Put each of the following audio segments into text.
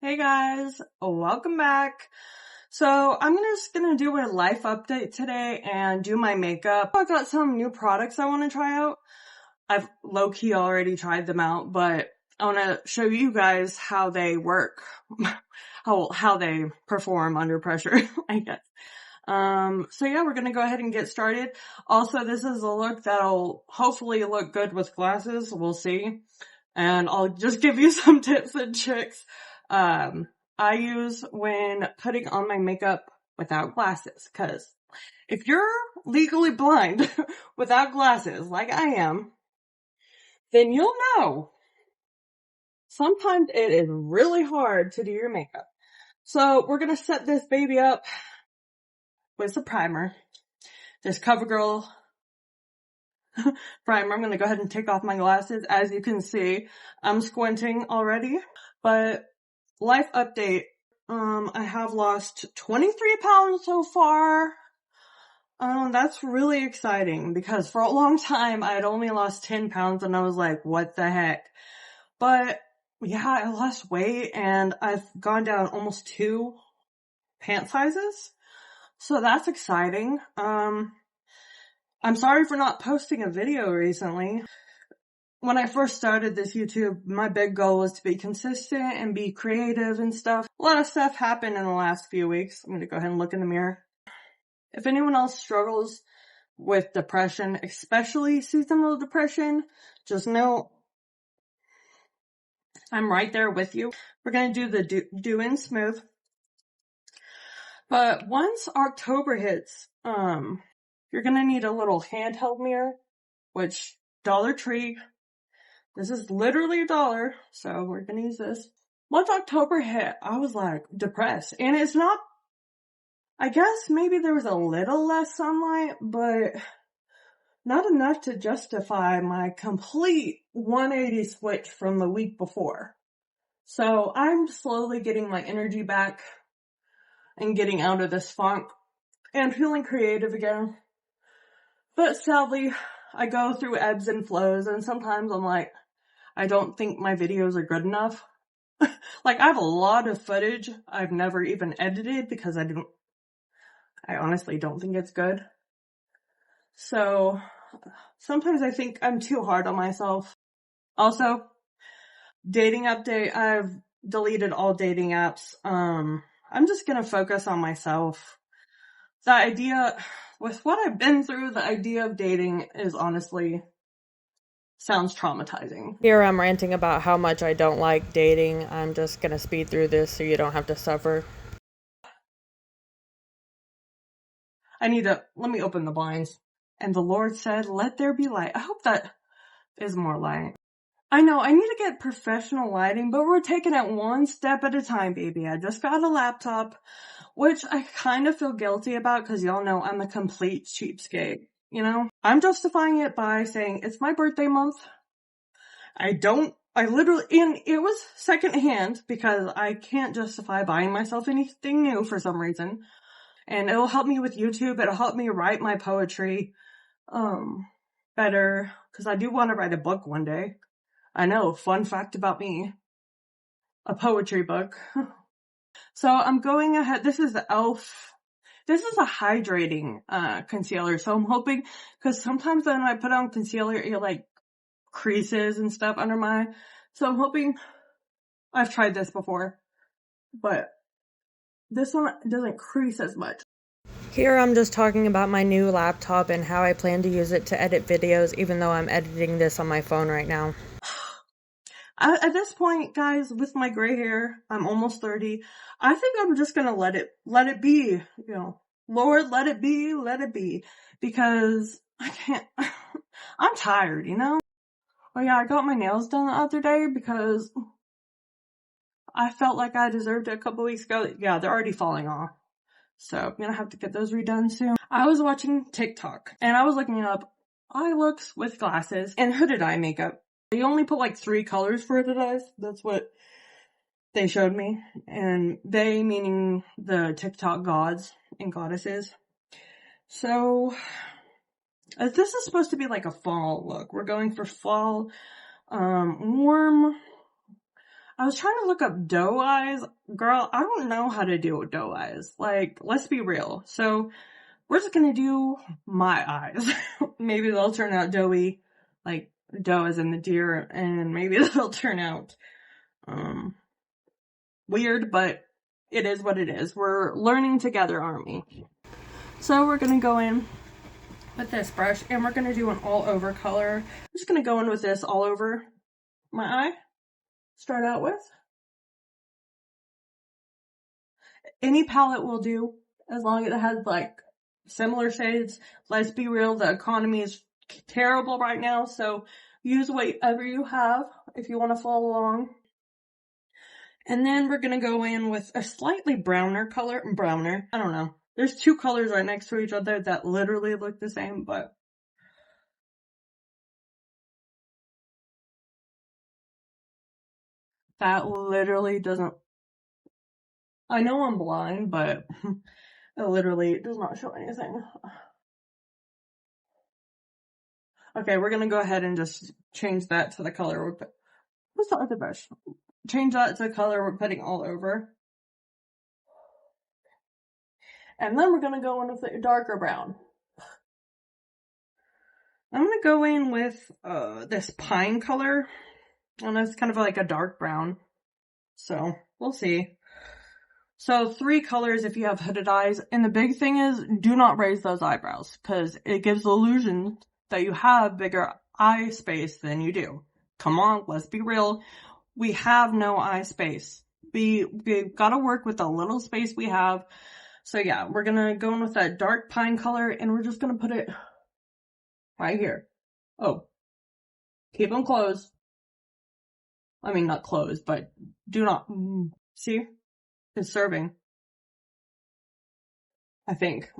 Hey guys, welcome back. So I'm just gonna do a life update today and do my makeup. I got some new products I want to try out. I've low-key already tried them out, but I want to show you guys how they work, how they perform under pressure, I guess. So yeah, we're gonna go ahead and get started. Also, this is a look that'll hopefully look good with glasses. We'll see. And I'll just give you some tips and tricks I use when putting on my makeup without glasses. Cause if you're legally blind without glasses, like I am, then you'll know. Sometimes it is really hard to do your makeup. So we're gonna set this baby up with a primer. This CoverGirl primer. I'm gonna go ahead and take off my glasses. As you can see, I'm squinting already. But life update. I have lost 23 pounds so far. That's really exciting because for a long time I had only lost 10 pounds and I was like, what the heck? But yeah, I lost weight and I've gone down almost 2 pant sizes. So that's exciting. I'm sorry for not posting a video recently. When I first started this YouTube, my big goal was to be consistent and be creative and stuff. A lot of stuff happened in the last few weeks. I'm going to go ahead and look in the mirror. If anyone else struggles with depression, especially seasonal depression, just know I'm right there with you. We're going to do the do in smooth. But once October hits, you're going to need a little handheld mirror, which Dollar Tree. This is literally $1, so we're gonna use this. Once October hit, I was like depressed. And it's not, I guess maybe there was a little less sunlight, but not enough to justify my complete 180 switch from the week before. So I'm slowly getting my energy back and getting out of this funk and feeling creative again. But sadly, I go through ebbs and flows, and sometimes I'm like, I don't think my videos are good enough. Like, I have a lot of footage I've never even edited because I honestly don't think it's good. So, sometimes I think I'm too hard on myself. Also, dating update, I've deleted all dating apps. I'm just gonna focus on myself. The idea, with what I've been through, the idea of dating is honestly sounds traumatizing. Here I'm ranting about how much I don't like dating. I'm just gonna speed through this so you don't have to suffer. Let me open the blinds. And the Lord said, let there be light. I hope that is more light. I know, I need to get professional lighting, but we're taking it one step at a time, baby. I just got a laptop, which I kind of feel guilty about because y'all know I'm a complete cheapskate, you know? I'm justifying it by saying it's my birthday month. I literally, and it was secondhand because I can't justify buying myself anything new for some reason. And it'll help me with YouTube. It'll help me write my poetry, better. Cause I do want to write a book one day. I know, fun fact about me. A poetry book. So I'm going ahead. This is the e.l.f. This is a hydrating, concealer. So I'm hoping, cause sometimes when I put on concealer, it like creases and stuff under my, so I'm hoping, I've tried this before, but this one doesn't crease as much. Here I'm just talking about my new laptop and how I plan to use it to edit videos, even though I'm editing this on my phone right now. At this point, guys, with my gray hair, I'm almost 30. I think I'm just gonna let it be, you know. Lord, let it be, because I can't, I'm tired, you know? Oh yeah, I got my nails done the other day because I felt like I deserved it a couple weeks ago. Yeah, they're already falling off. So I'm gonna have to get those redone soon. I was watching TikTok and I was looking up eye looks with glasses and hooded eye makeup. They only put like 3 colors for hooded eyes. That's what they showed me. And they meaning the TikTok gods and goddesses. So this is supposed to be like a fall look. We're going for fall, warm. I was trying to look up doe eyes. Girl, I don't know how to do doe eyes. Like, let's be real. So, we're just gonna do my eyes. Maybe they'll turn out doughy, like doe as in the deer, and maybe they'll turn out, weird, but it is what it is. We're learning together, aren't we? So we're gonna go in with this brush, and we're gonna do an all over color. I'm just gonna go in with this all over my eye. Start out with. Any palette will do, as long as it has like similar shades. Let's be real, the economy is terrible right now, so use whatever you have if you want to follow along. And then we're gonna go in with a slightly browner color. I don't know. There's two colors right next to each other that literally look the same, but that literally doesn't. I know I'm blind, but it literally does not show anything. Okay, we're gonna go ahead and just change that to the color. What's the other brush? Change that to the color we're putting all over. And then we're gonna go in with a darker brown. I'm gonna go in with this pine color, and it's kind of like a dark brown. So we'll see. So 3 colors if you have hooded eyes. And the big thing is, do not raise those eyebrows, because it gives the illusion that you have bigger eye space than you do. Come on, let's be real. We have no eye space. We've got to work with the little space we have. So yeah, we're gonna go in with that dark pine color, and we're just gonna put it right here. Oh, keep them closed. I mean, not closed, but do not, see? It's serving. I think.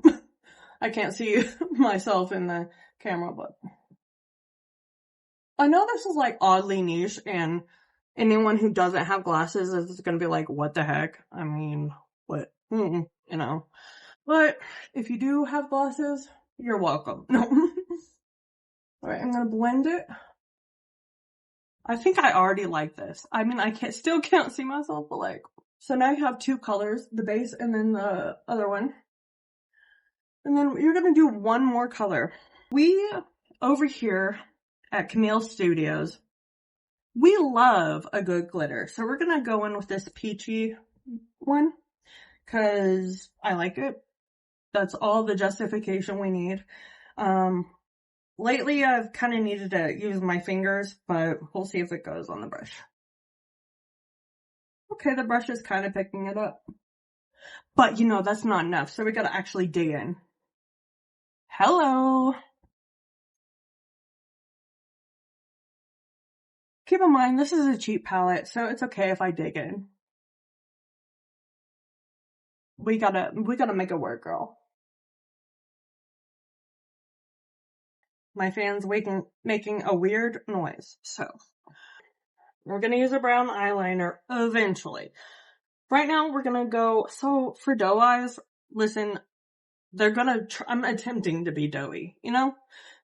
I can't see myself in the camera, but I know this is like oddly niche, and anyone who doesn't have glasses is gonna be like, what the heck? I mean, what? You know. But if you do have glasses, you're welcome. No. Alright, I'm gonna blend it. I think I already like this. I mean, I still can't see myself, but like, so now you have 2 colors, the base and then the other one. And then you're gonna do one more color. We, over here at Camille Studios, we love a good glitter. So we're gonna go in with this peachy one, cause I like it. That's all the justification we need. Lately I've kind of needed to use my fingers, but we'll see if it goes on the brush. Okay, the brush is kind of picking it up. But you know, that's not enough, so we gotta actually dig in. Hello! Keep in mind, this is a cheap palette, so it's okay if I dig in. We gotta make it work, girl. My fan's making a weird noise, so. We're gonna use a brown eyeliner eventually. Right now, we're gonna go, so for doe eyes, listen, I'm attempting to be doughy, you know?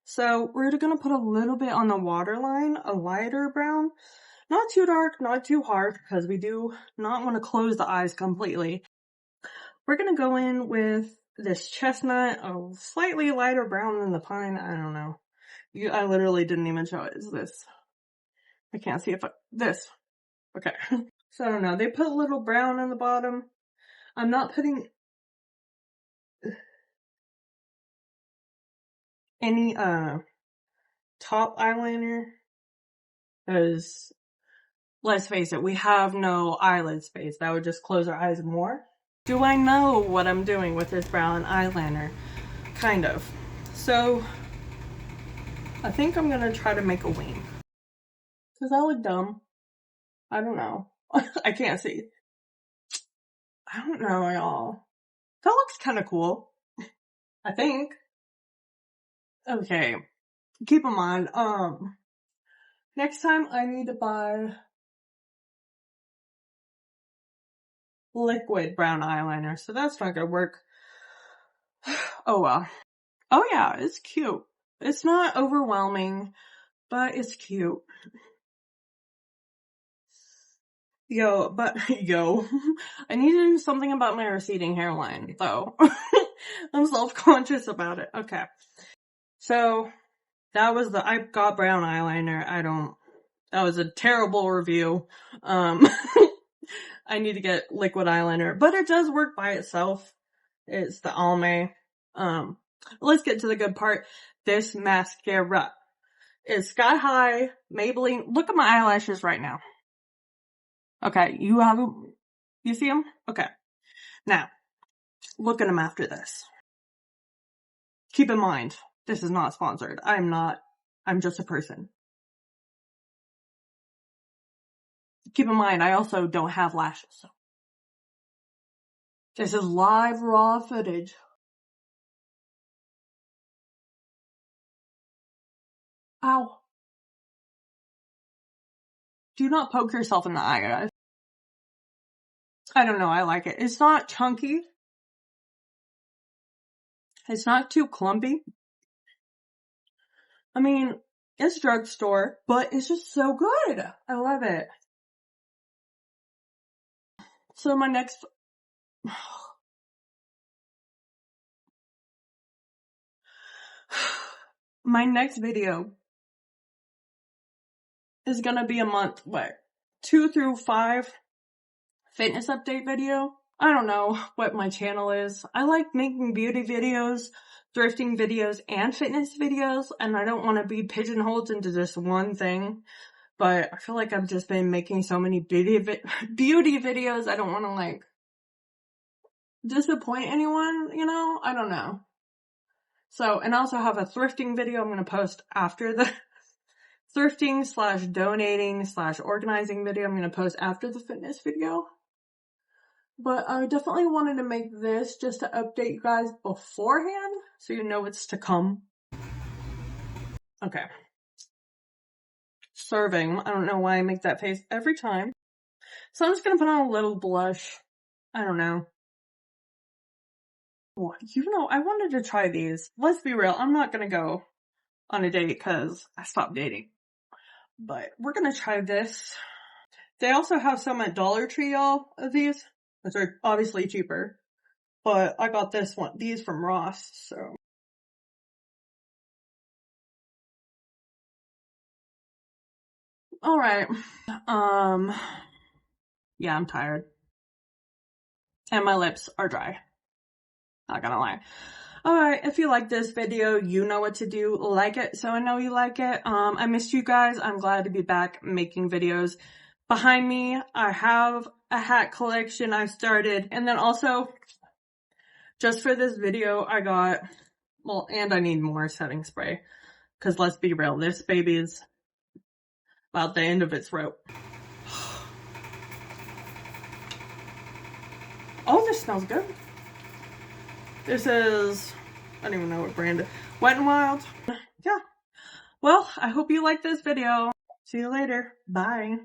So we're gonna put a little bit on the waterline, a lighter brown. Not too dark, not too hard, because we do not want to close the eyes completely. We're gonna go in with this chestnut, a slightly lighter brown than the pine, I don't know. I literally didn't even show it. Is this? I can't see if this. Okay. So I don't know. They put a little brown on the bottom. I'm not putting any top eyeliner, because let's face it, we have no eyelid space. That would just close our eyes more. Do I know what I'm doing with this brown eyeliner? Kind of. So I think I'm gonna try to make a wing. Does that look dumb? I don't know. I can't see. I don't know, y'all. That looks kind of cool. I think. Okay. Keep in mind, next time I need to buy liquid brown eyeliner, so that's not gonna work. Oh well. Oh yeah, it's cute. It's not overwhelming, but it's cute. Yo, I need to do something about my receding hairline, though. I'm self-conscious about it. Okay. So, I got brown eyeliner. That was a terrible review. I need to get liquid eyeliner, but it does work by itself. It's the Almay. Let's get to the good part. This mascara is Sky High Maybelline. Look at my eyelashes right now. Okay, you see them? Okay. Now, look at them after this. Keep in mind, this is not sponsored. I'm just a person. Keep in mind, I also don't have lashes, so. This is live raw footage. Ow. Do not poke yourself in the eye, guys. I don't know, I like it. It's not chunky. It's not too clumpy. I mean, it's drugstore, but it's just so good. I love it. So my next video is gonna be a month, 2 through 5 fitness update video. I don't know what my channel is. I like making beauty videos, thrifting videos, and fitness videos, and I don't want to be pigeonholed into just one thing. But I feel like I've just been making so many beauty videos, I don't want to disappoint anyone, I don't know. So, and I also have a thrifting video I'm going to post after the thrifting/donating/organizing video I'm going to post after the fitness video. But I definitely wanted to make this just to update you guys beforehand so you know what's to come. Okay. Serving. I don't know why I make that face every time. So I'm just going to put on a little blush. I don't know. Well, I wanted to try these. Let's be real. I'm not going to go on a date because I stopped dating. But we're going to try this. They also have some at Dollar Tree, y'all, of these, which are obviously cheaper. But I got these from Ross, so. Alright. Yeah, I'm tired. And my lips are dry. Not gonna lie. Alright, if you like this video, you know what to do. Like it so I know you like it. I missed you guys. I'm glad to be back making videos. Behind me, I have a hat collection I started. And then also, just for this video, I got, and I need more setting spray. Because let's be real, this baby is about the end of its rope. Oh, this smells good. This is, I don't even know what brand it is. Wet n Wild. Yeah. Well, I hope you like this video. See you later. Bye.